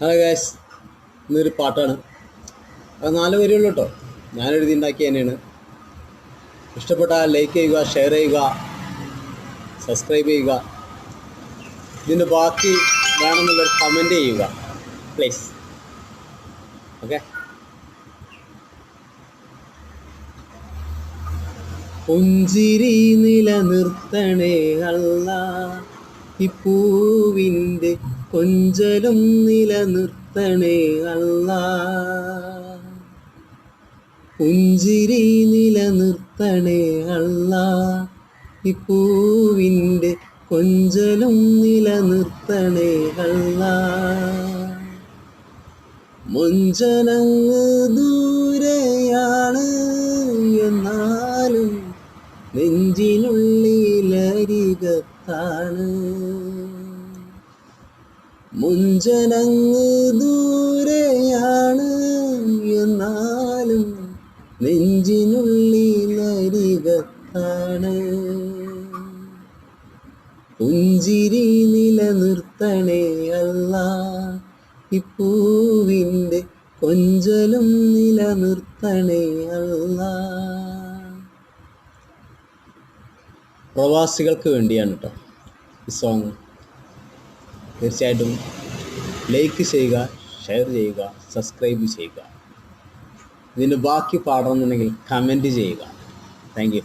Hello guys, ഇന്നൊരു പാട്ടാണ്. അത് 4 വരിയുള്ളൂ കേട്ടോ. ഞാൻ എഴുതി ഉണ്ടാക്കിയ തന്നെയാണ്. ഇഷ്ടപ്പെട്ടാൽ ലൈക്ക് ചെയ്യുക, ഷെയർ ചെയ്യുക, സബ്സ്ക്രൈബ് ചെയ്യുക. ഇതിൻ്റെ ബാക്കി വേണമെന്നുള്ളൊരു കമൻറ്റ് ചെയ്യുക പ്ലീസ്. ഓക്കെ. പുഞ്ചിരി നിലനിർത്തണേ അല്ലാ, ഈ പൂവിൻ്റെ കൊഞ്ചലും നിലനിർത്തണേ അല്ലാ. പുഞ്ചിരി നിലനിർത്തണേ അല്ലാ, ഈ പൂവിൻ്റെ കൊഞ്ചലും നിലനിർത്തണേ അല്ലാ. മൊഞ്ചനങ്ങ് ദൂരെയാണ് എന്നാലും നെഞ്ചിനുള്ളിലരികത്താണ്. മുഞ്ചനങ്ങ് ദൂരെയാണ് എന്നാലും നെഞ്ചിനുള്ളിലരികത്താണ്. പുഞ്ചിരി നിലനിർത്തണേ അല്ലാ, ഈ പൂവിൻ്റെ കൊഞ്ചലും നിലനിർത്തണേ അല്ലാ. പ്രവാസികൾക്ക് വേണ്ടിയാണ് കേട്ടോ ഈ സോങ്. തീർച്ചയായിട്ടും ലൈക്ക് ചെയ്യുക, ഷെയർ ചെയ്യുക, സബ്സ്ക്രൈബ് ചെയ്യുക. ഇതിന് ബാക്കി പാടണമെന്നുണ്ടെങ്കിൽ കമൻറ്റ് ചെയ്യുക. Thank you.